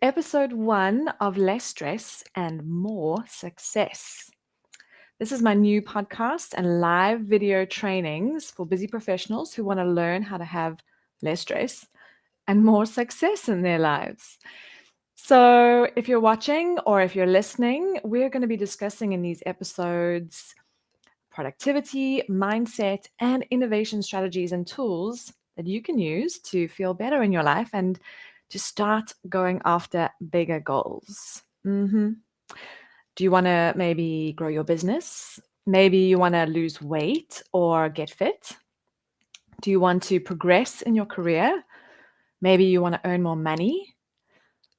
Episode 1 of Less Stress and More Success. This is my new podcast and live video trainings for busy professionals who want to learn how to have less stress and more success in their lives. So, if you're watching or if you're listening, we're going to be discussing in these episodes productivity, mindset, and innovation strategies and tools that you can use to feel better in your life and to start going after bigger goals. Do you want to maybe grow your business? Maybe you want to lose weight or get fit? Do you want to progress in your career? Maybe you want to earn more money?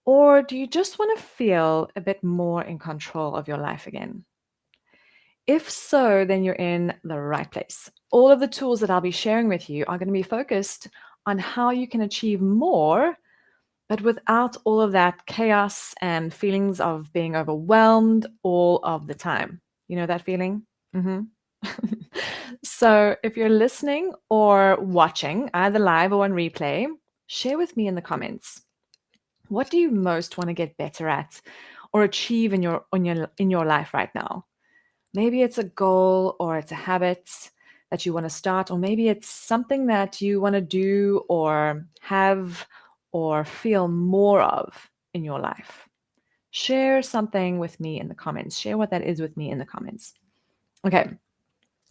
Or do you just want to feel a bit more in control of your life again? If so, then you're in the right place. All of the tools that I'll be sharing with you are going to be focused on how you can achieve more, but without all of that chaos and feelings of being overwhelmed all of the time. You know that feeling? So if you're listening or watching, either live or on replay, share with me in the comments. What do you most want to get better at or achieve in your life right now? Maybe it's a goal or it's a habit that you want to start, or maybe it's something that you want to do or have or feel more of in your life. Share something with me in the comments. Share what that is with me in the comments. Okay,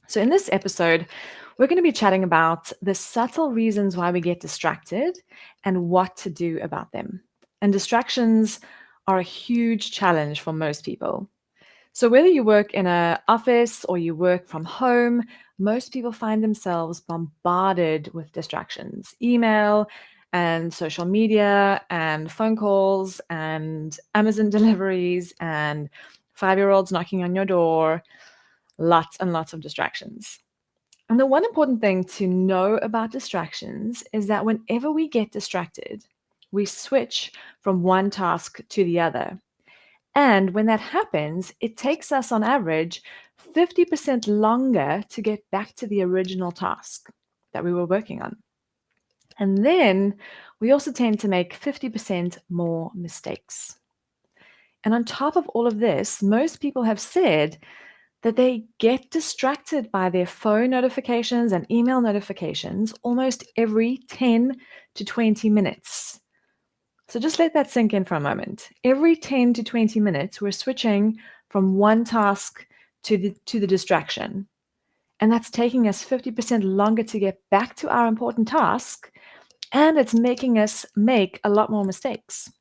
so in this episode, we're going to be chatting about the subtle reasons why we get distracted and what to do about them. And distractions are a huge challenge for most people. So whether you work in an office or you work from home, most people find themselves bombarded with distractions, email and social media and phone calls and Amazon deliveries and 5-year-olds knocking on your door, lots and lots of distractions. And the one important thing to know about distractions is that whenever we get distracted, we switch from one task to the other. And when that happens, it takes us on average 50% longer to get back to the original task that we were working on. And then we also tend to make 50% more mistakes. And on top of all of this, most people have said that they get distracted by their phone notifications and email notifications almost every 10 to 20 minutes. So just let that sink in for a moment. Every 10 to 20 minutes, we're switching from one task to the distraction. And that's taking us 50% longer to get back to our important task. And it's making us make a lot more mistakes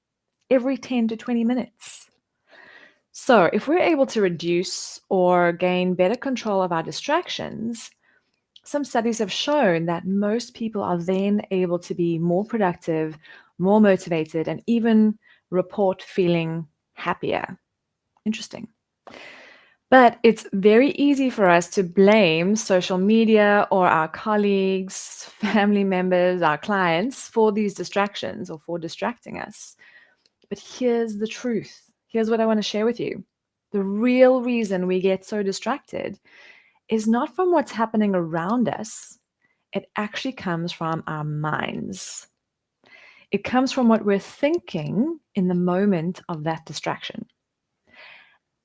every 10 to 20 minutes. So if we're able to reduce or gain better control of our distractions, some studies have shown that most people are then able to be more productive, more motivated, and even report feeling happier. Interesting. But it's very easy for us to blame social media or our colleagues, family members, our clients for these distractions or for distracting us. But here's the truth. Here's what I want to share with you. The real reason we get so distracted is not from what's happening around us. It actually comes from our minds. It comes from what we're thinking in the moment of that distraction.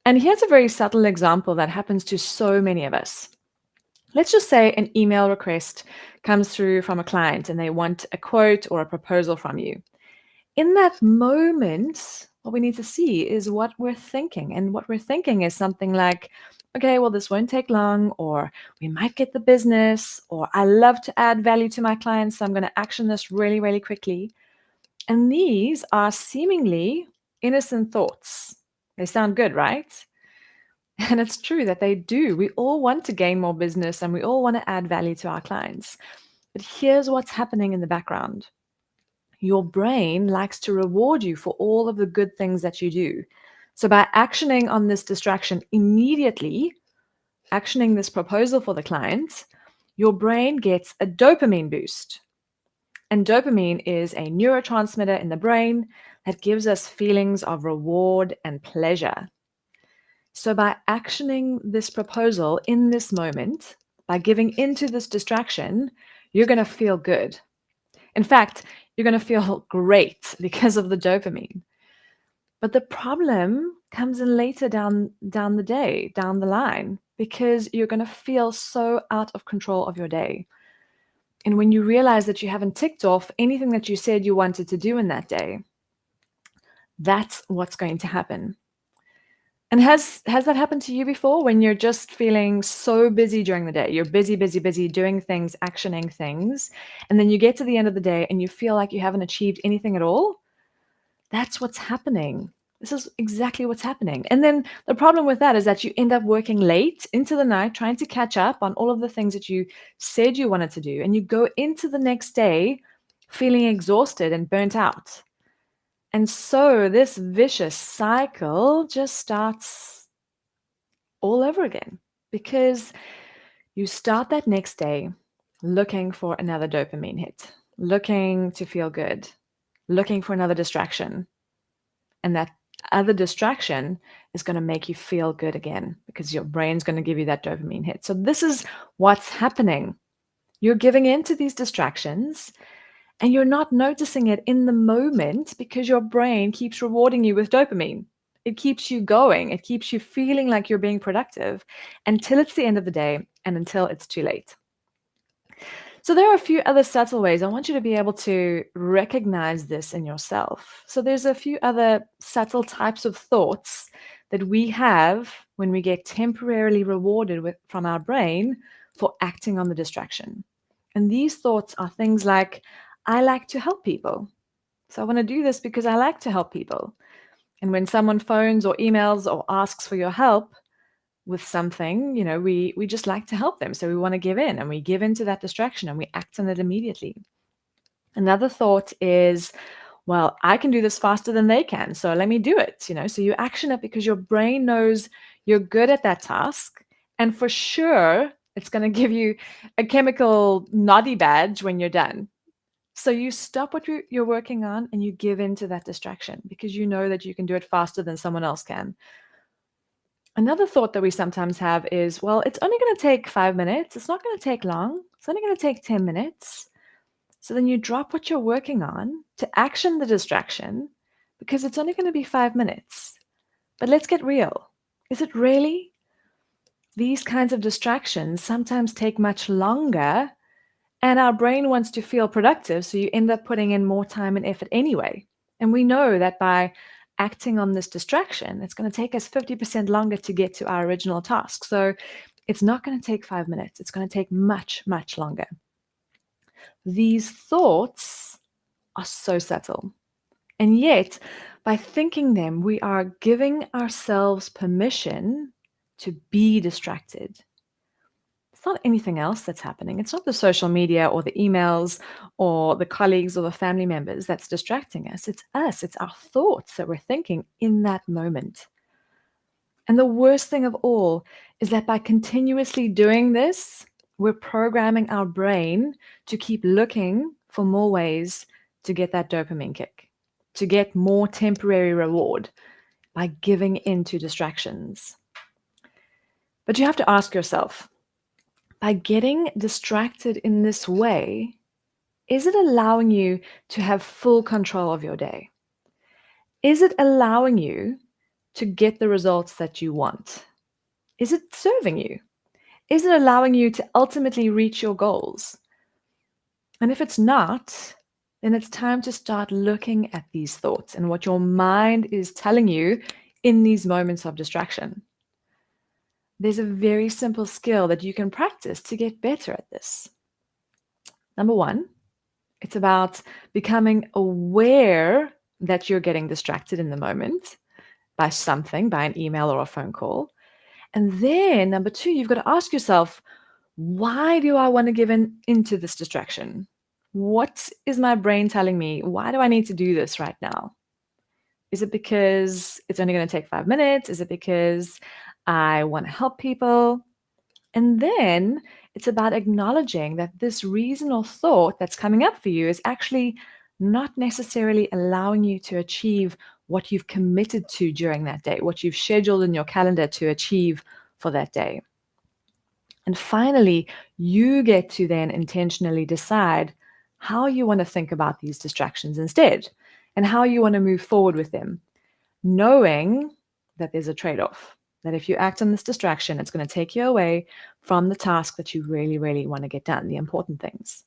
And here's a very subtle example that happens to so many of us. Let's just say an email request comes through from a client and they want a quote or a proposal from you. In that moment, what we need to see is what we're thinking. And what we're thinking is something like, okay, well, this won't take long, or we might get the business, or I love to add value to my clients, so I'm going to action this really, really quickly. And these are seemingly innocent thoughts. They sound good, right? And it's true that they do. We all want to gain more business and we all want to add value to our clients. But here's what's happening in the background. Your brain likes to reward you for all of the good things that you do. So by actioning on this distraction immediately, actioning this proposal for the client, your brain gets a dopamine boost. And dopamine is a neurotransmitter in the brain that gives us feelings of reward and pleasure. So by actioning this proposal in this moment, by giving into this distraction, you're going to feel good. In fact, you're going to feel great because of the dopamine. But the problem comes in later down the day, down the line, because you're going to feel so out of control of your day. And when you realize that you haven't ticked off anything that you said you wanted to do in that day, that's what's going to happen. And has that happened to you before, when you're just feeling so busy during the day? You're busy, busy, busy doing things, actioning things, and then you get to the end of the day and you feel like you haven't achieved anything at all? That's what's happening. This is exactly what's happening. And then the problem with that is that you end up working late into the night trying to catch up on all of the things that you said you wanted to do. And you go into the next day feeling exhausted and burnt out. And so this vicious cycle just starts all over again, because you start that next day looking for another dopamine hit, looking to feel good, looking for another distraction. And that other distraction is going to make you feel good again, because your brain's going to give you that dopamine hit. So this is what's happening. You're giving in to these distractions and you're not noticing it in the moment, because your brain keeps rewarding you with dopamine. It keeps you going. It keeps you feeling like you're being productive until it's the end of the day and until it's too late. So there are a few other subtle ways. I want you to be able to recognize this in yourself. So there's a few other subtle types of thoughts that we have when we get temporarily rewarded from our brain for acting on the distraction. And these thoughts are things like, I like to help people. So I want to do this because I like to help people. And when someone phones or emails or asks for your help with something, we just like to help them. So we want to give in, and we give into that distraction and we act on it immediately. Another thought is, well, I can do this faster than they can, so let me do it. So you action it because your brain knows you're good at that task, and for sure it's going to give you a chemical noddy badge when you're done. So you stop what you're working on and you give into that distraction because you know that you can do it faster than someone else can. Another thought that we sometimes have is, well, it's only going to take 5 minutes. It's not going to take long. It's only going to take 10 minutes. So then you drop what you're working on to action the distraction because it's only going to be 5 minutes. But let's get real. Is it really? These kinds of distractions sometimes take much longer, and our brain wants to feel productive, so you end up putting in more time and effort anyway. And we know that by acting on this distraction, it's going to take us 50% longer to get to our original task. So it's not going to take 5 minutes. It's going to take much, much longer. These thoughts are so subtle. And yet, by thinking them, we are giving ourselves permission to be distracted. It's not anything else that's happening. It's not the social media or the emails or the colleagues or the family members that's distracting us. It's us. It's our thoughts that we're thinking in that moment. And the worst thing of all is that by continuously doing this, we're programming our brain to keep looking for more ways to get that dopamine kick, to get more temporary reward by giving in to distractions. But you have to ask yourself, by getting distracted in this way, is it allowing you to have full control of your day? Is it allowing you to get the results that you want? Is it serving you? Is it allowing you to ultimately reach your goals? And if it's not, then it's time to start looking at these thoughts and what your mind is telling you in these moments of distraction. There's a very simple skill that you can practice to get better at this. Number one, it's about becoming aware that you're getting distracted in the moment by something, by an email or a phone call. And then number two, you've got to ask yourself, why do I want to give into this distraction? What is my brain telling me? Why do I need to do this right now? Is it because it's only going to take 5 minutes? Is it because I want to help people? And then it's about acknowledging that this reason or thought that's coming up for you is actually not necessarily allowing you to achieve what you've committed to during that day, what you've scheduled in your calendar to achieve for that day. And finally, you get to then intentionally decide how you want to think about these distractions instead and how you want to move forward with them. knowing that there's a trade-off, that if you act on this distraction, it's going to take you away from the task that you really, really want to get done, the important things.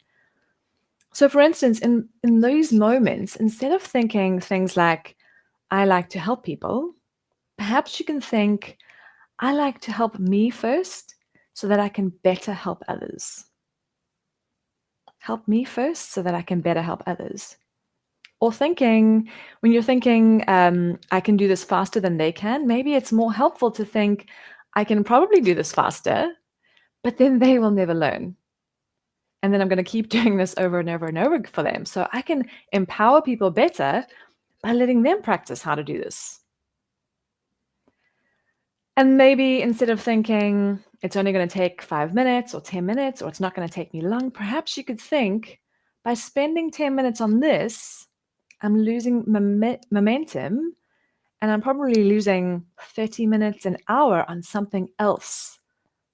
So for instance, in those moments, instead of thinking things like, I like to help people, perhaps you can think, I like to help me first so that I can better help others. Help me first so that I can better help others. Or thinking, when you're thinking, I can do this faster than they can, maybe it's more helpful to think, I can probably do this faster, but then they will never learn. And then I'm going to keep doing this over and over and over for them. So I can empower people better by letting them practice how to do this. And maybe instead of thinking it's only going to take 5 minutes or 10 minutes, or it's not going to take me long, perhaps you could think, by spending 10 minutes on this, I'm losing momentum, and I'm probably losing 30 minutes, an hour on something else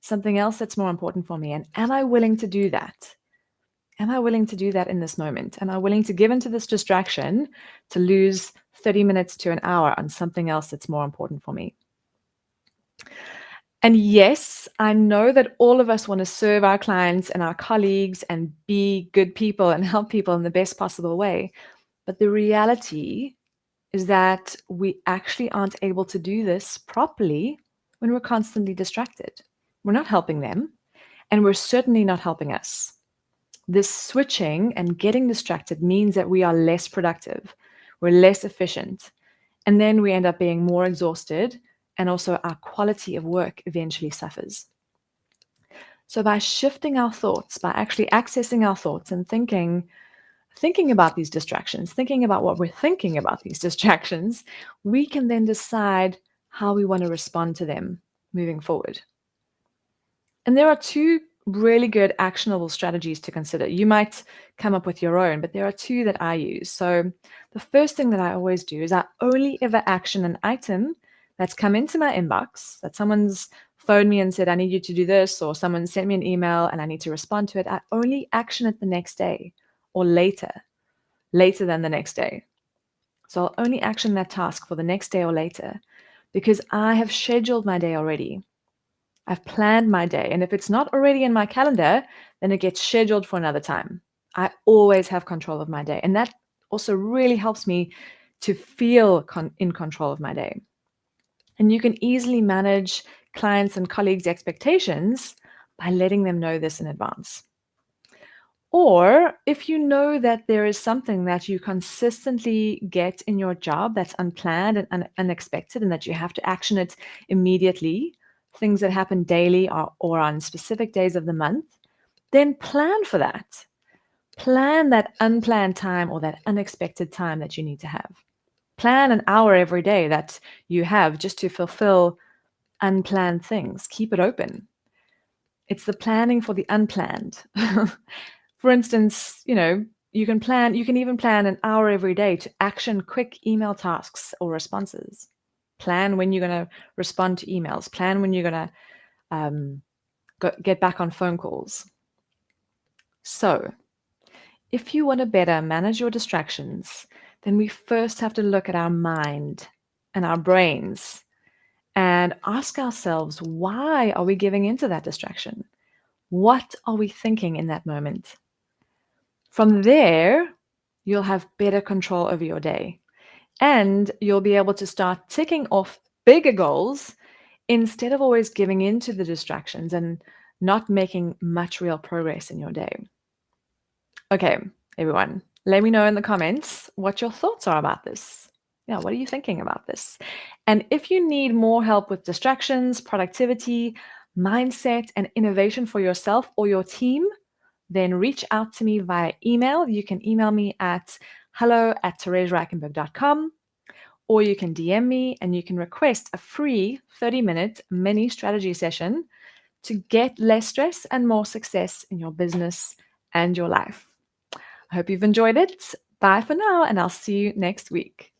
that's more important for me. And am I willing to do that? Am I willing to do that in this moment? Am I willing to give into this distraction to lose 30 minutes to an hour on something else that's more important for me? And yes, I know that all of us want to serve our clients and our colleagues and be good people and help people in the best possible way. But the reality is that we actually aren't able to do this properly when we're constantly distracted. We're not helping them, and we're certainly not helping us. This switching and getting distracted means that we are less productive, we're less efficient, and then we end up being more exhausted, and also our quality of work eventually suffers. So by shifting our thoughts, by actually accessing our thoughts and thinking about these distractions, thinking about what we're thinking about these distractions, we can then decide how we want to respond to them moving forward. And there are two really good actionable strategies to consider. You might come up with your own, but there are two that I use. So the first thing that I always do is I only ever action an item that's come into my inbox, that someone's phoned me and said, I need you to do this, or someone sent me an email and I need to respond to it. I only action it the next day or later than the next day. So I'll only action that task for the next day or later because I have scheduled my day already. I've planned my day. And if it's not already in my calendar, then it gets scheduled for another time. I always have control of my day. And that also really helps me to feel in control of my day. And you can easily manage clients' and colleagues' expectations by letting them know this in advance. Or if you know that there is something that you consistently get in your job that's unplanned and unexpected, and that you have to action it immediately, things that happen daily or on specific days of the month, then plan for that. Plan that unplanned time or that unexpected time that you need to have. Plan an hour every day that you have just to fulfill unplanned things. Keep it open. It's the planning for the unplanned. For instance, you can even plan an hour every day to action quick email tasks or responses. Plan when you're going to respond to emails. Plan when you're going to get back on phone calls. So, if you want to better manage your distractions, then we first have to look at our mind and our brains and ask ourselves, why are we giving into that distraction? What are we thinking in that moment? From there, you'll have better control over your day, and you'll be able to start ticking off bigger goals instead of always giving in to the distractions and not making much real progress in your day. Okay, everyone, let me know in the comments what your thoughts are about this. Yeah, what are you thinking about this? And if you need more help with distractions, productivity, mindset, and innovation for yourself or your team, then reach out to me via email. You can email me at hello@theresereichenberg.com, or you can DM me and you can request a free 30-minute mini strategy session to get less stress and more success in your business and your life. I hope you've enjoyed it. Bye for now, and I'll see you next week.